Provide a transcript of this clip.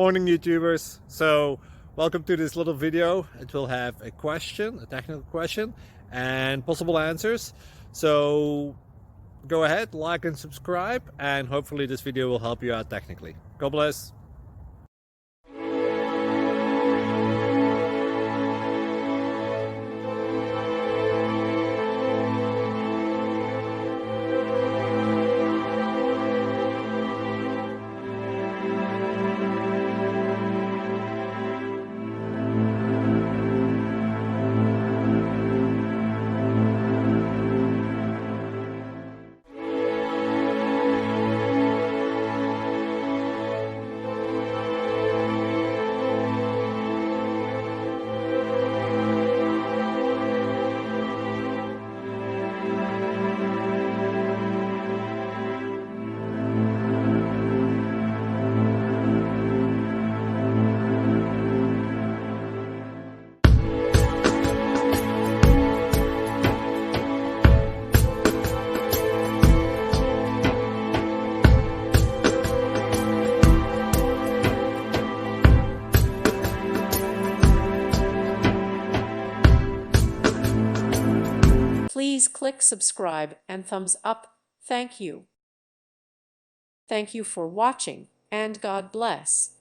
Morning YouTubers. So welcome to this little video. It will have a question, a technical question, and possible answers. So go ahead, like and subscribe, and hopefully this video will help you out technically. God bless. Please click subscribe and thumbs up. Thank you. Thank you for watching, and God bless.